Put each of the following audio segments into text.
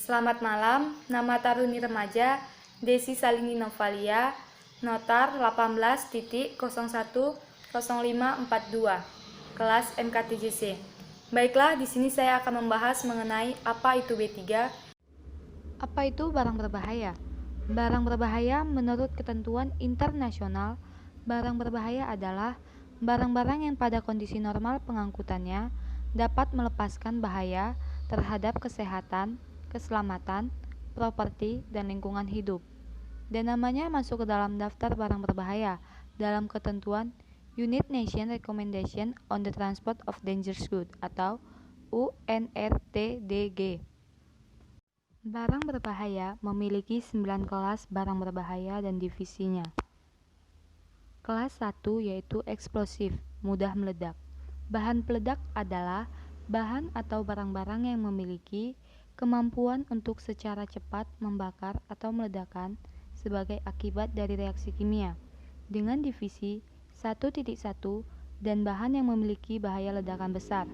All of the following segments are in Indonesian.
Selamat malam, nama Taruni Remaja, Desi Salini Novalia, Notar 18.010542, kelas MKTJC. Baiklah, di sini saya akan membahas mengenai apa itu B3. Apa itu barang berbahaya? Barang berbahaya menurut ketentuan internasional, barang berbahaya adalah barang-barang yang pada kondisi normal pengangkutannya dapat melepaskan bahaya terhadap kesehatan, keselamatan, properti, dan lingkungan hidup. Dan namanya masuk ke dalam daftar barang berbahaya dalam ketentuan United Nations Recommendation on the Transport of Dangerous Goods atau UNRTDG. Barang berbahaya memiliki 9 kelas barang berbahaya dan divisinya. Kelas 1 yaitu eksplosif, mudah meledak. Bahan peledak adalah bahan atau barang-barang yang memiliki kemampuan untuk secara cepat membakar atau meledakkan sebagai akibat dari reaksi kimia. Dengan divisi 1.1 dan bahan yang memiliki bahaya ledakan besar.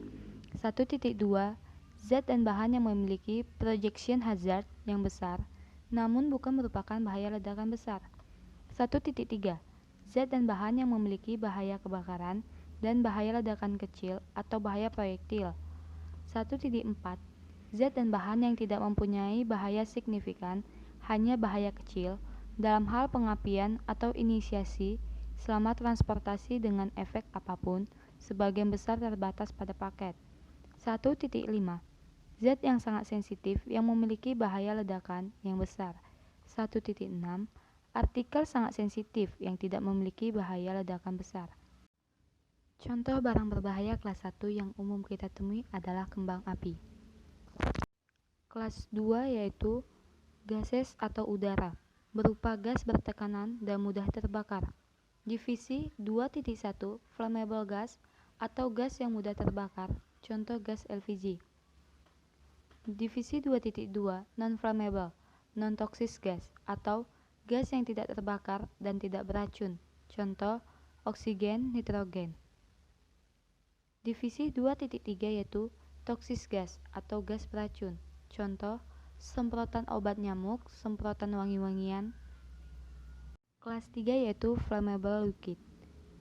1.2 zat dan bahan yang memiliki projection hazard yang besar, namun bukan merupakan bahaya ledakan besar. 1.3 zat dan bahan yang memiliki bahaya kebakaran dan bahaya ledakan kecil atau bahaya proyektil. 1.4 zat dan bahan yang tidak mempunyai bahaya signifikan, hanya bahaya kecil dalam hal pengapian atau inisiasi selama transportasi dengan efek apapun, sebagian besar terbatas pada paket. 1.5 zat yang sangat sensitif yang memiliki bahaya ledakan yang besar. 1.6 artikel sangat sensitif yang tidak memiliki bahaya ledakan besar. Contoh barang berbahaya kelas 1 yang umum kita temui adalah kembang api. Kelas 2 yaitu gases atau udara, berupa gas bertekanan dan mudah terbakar. Divisi 2.1 flammable gas atau gas yang mudah terbakar, contoh gas LPG. Divisi 2.2 non-flammable, non-toxic gas atau gas yang tidak terbakar dan tidak beracun, contoh oksigen, nitrogen. Divisi 2.3 yaitu toxic gas atau gas beracun, contoh semprotan obat nyamuk, semprotan wangi-wangian. Kelas 3 yaitu flammable liquid,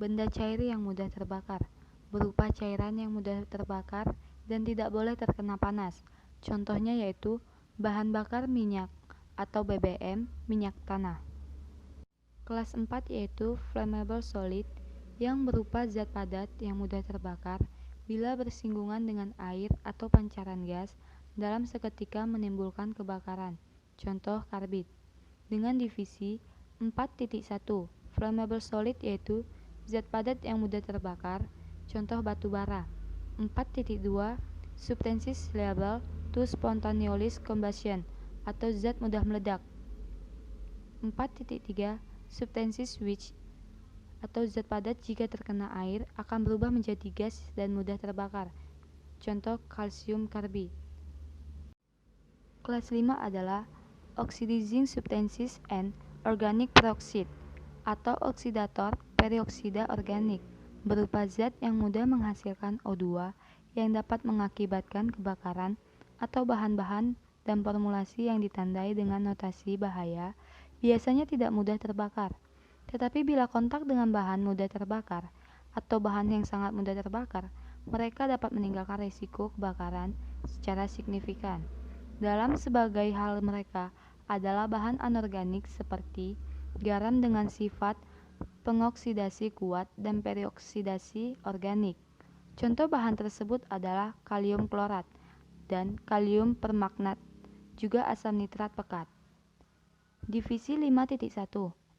benda cair yang mudah terbakar, berupa cairan yang mudah terbakar dan tidak boleh terkena panas. Contohnya yaitu bahan bakar minyak atau BBM, minyak tanah. Kelas 4 yaitu flammable solid, yang berupa zat padat yang mudah terbakar bila bersinggungan dengan air atau pancaran gas dalam seketika menimbulkan kebakaran. Contoh karbid. Dengan divisi 4.1 flammable solid yaitu zat padat yang mudah terbakar, contoh batu bara. 4.2 substances liable to spontaneous combustion atau zat mudah meledak. 4.3 substances which atau zat padat jika terkena air akan berubah menjadi gas dan mudah terbakar, contoh kalsium karbid. Kelas 5 adalah oxidizing substances and organic peroxide atau oksidator perioksida organik, berupa zat yang mudah menghasilkan O2 yang dapat mengakibatkan kebakaran atau bahan-bahan dan formulasi yang ditandai dengan notasi bahaya biasanya tidak mudah terbakar. Tetapi bila kontak dengan bahan mudah terbakar atau bahan yang sangat mudah terbakar, mereka dapat meninggalkan risiko kebakaran secara signifikan. Dalam sebagai hal mereka adalah bahan anorganik seperti garam dengan sifat pengoksidasi kuat dan perioksidasi organik. Contoh bahan tersebut adalah kalium klorat dan kalium permanganat, juga asam nitrat pekat. Divisi 5.1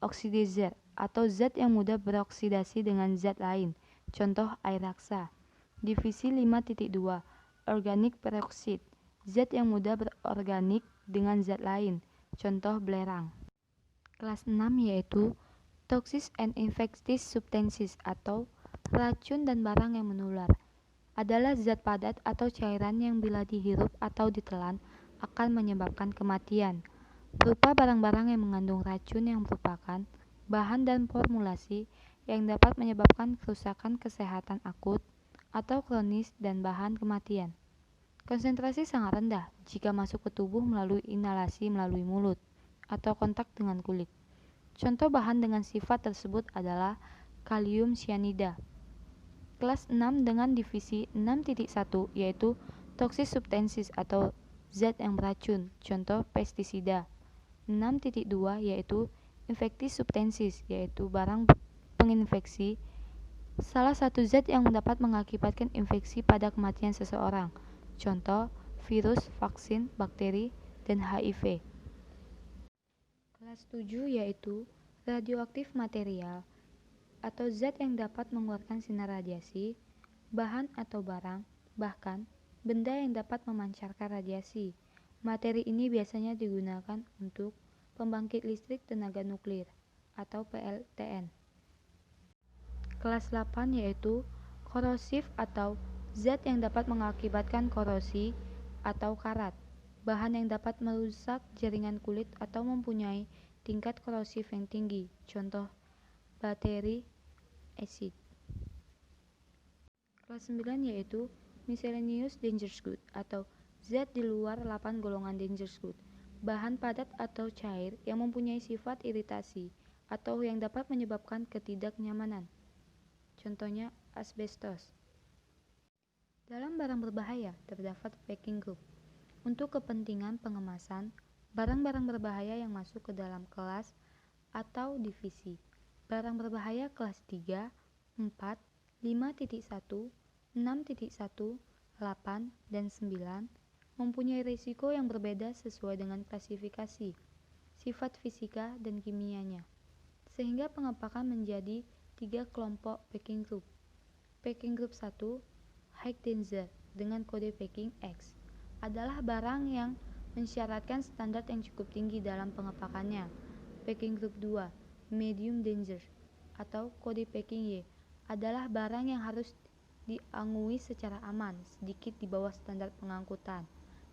oxidizer atau zat yang mudah beroksidasi dengan zat lain, contoh air raksa. Divisi 5.2 organic peroxide, zat yang mudah berorganik dengan zat lain, contoh belerang. Kelas 6 yaitu toxic and infectious substances atau racun dan barang yang menular, adalah zat padat atau cairan yang bila dihirup atau ditelan akan menyebabkan kematian, berupa barang-barang yang mengandung racun yang merupakan bahan dan formulasi yang dapat menyebabkan kerusakan kesehatan akut atau kronis dan bahan kematian. Konsentrasi sangat rendah jika masuk ke tubuh melalui inhalasi melalui mulut atau kontak dengan kulit. Contoh bahan dengan sifat tersebut adalah kalium cyanida. Kelas 6 dengan divisi 6.1 yaitu toxic substances atau zat yang beracun, contoh pestisida. 6.2 yaitu infectious substances yaitu barang penginfeksi, salah satu zat yang dapat mengakibatkan infeksi pada kematian seseorang, contoh virus, vaksin, bakteri, dan HIV. Kelas 7 yaitu radioaktif material atau zat yang dapat mengeluarkan sinar radiasi, bahan atau barang, bahkan benda yang dapat memancarkan radiasi. Materi ini biasanya digunakan untuk pembangkit listrik tenaga nuklir atau PLTN. Kelas 8 yaitu korosif atau zat yang dapat mengakibatkan korosi atau karat, bahan yang dapat merusak jaringan kulit atau mempunyai tingkat korosif yang tinggi, contoh bakteri, acid. Kelas 9 yaitu miscellaneous dangerous good atau zat di luar 8 golongan dangerous good, bahan padat atau cair yang mempunyai sifat iritasi atau yang dapat menyebabkan ketidaknyamanan, contohnya asbestos. Dalam barang berbahaya terdapat packing group. Untuk kepentingan pengemasan, barang-barang berbahaya yang masuk ke dalam kelas atau divisi. Barang berbahaya kelas 3, 4, 5.1, 6.1, 8, dan 9 mempunyai risiko yang berbeda sesuai dengan klasifikasi, sifat fisika, dan kimianya, sehingga pengepakan menjadi 3 kelompok packing group. Packing group 1, high danger dengan kode packing X, adalah barang yang mensyaratkan standar yang cukup tinggi dalam pengepakannya. Packing group 2, medium danger atau kode packing Y, adalah barang yang harus diangui secara aman, sedikit di bawah standar pengangkutan.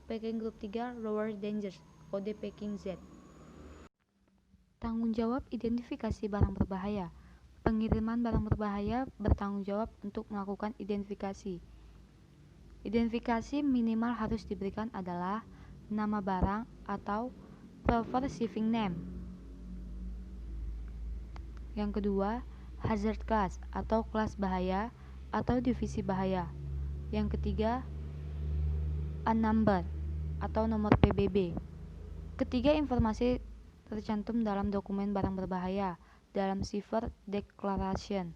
Packing group 3, lower danger, kode packing Z. Tanggung jawab identifikasi barang berbahaya. Pengiriman barang berbahaya bertanggung jawab untuk melakukan identifikasi. Identifikasi minimal harus diberikan adalah nama barang atau proper shipping name. Yang kedua, hazard class atau kelas bahaya atau divisi bahaya. Yang ketiga, a number atau nomor PBB. Ketiga, informasi tercantum dalam dokumen barang berbahaya dalam Cipher Declaration.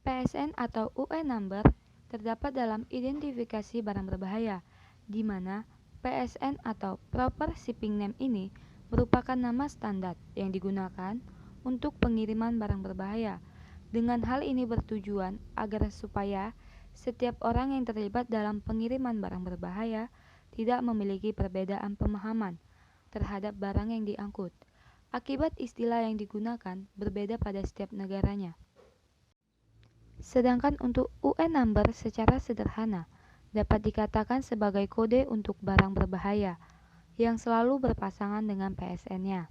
PSN atau UN number terdapat dalam identifikasi barang berbahaya, di mana PSN atau proper shipping name ini merupakan nama standar yang digunakan untuk pengiriman barang berbahaya. Dengan hal ini bertujuan agar supaya setiap orang yang terlibat dalam pengiriman barang berbahaya tidak memiliki perbedaan pemahaman terhadap barang yang diangkut, akibat istilah yang digunakan berbeda pada setiap negaranya. Sedangkan untuk UN number secara sederhana dapat dikatakan sebagai kode untuk barang berbahaya yang selalu berpasangan dengan PSN-nya.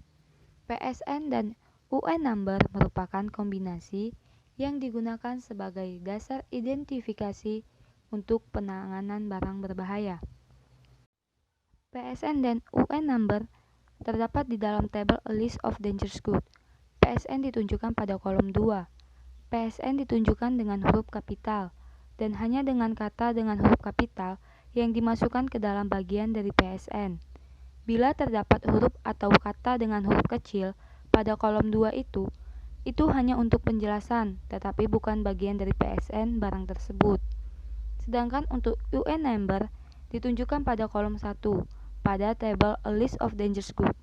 PSN dan UN number merupakan kombinasi yang digunakan sebagai dasar identifikasi untuk penanganan barang berbahaya. PSN dan UN number terdapat di dalam tabel A List of Dangerous Goods. PSN ditunjukkan pada kolom 2. PSN ditunjukkan dengan huruf kapital dan hanya dengan kata dengan huruf kapital yang dimasukkan ke dalam bagian dari PSN. Bila terdapat huruf atau kata dengan huruf kecil pada kolom 2 itu hanya untuk penjelasan, tetapi bukan bagian dari PSN barang tersebut. Sedangkan untuk UN number ditunjukkan pada kolom 1 pada tabel A List of Dangerous Goods.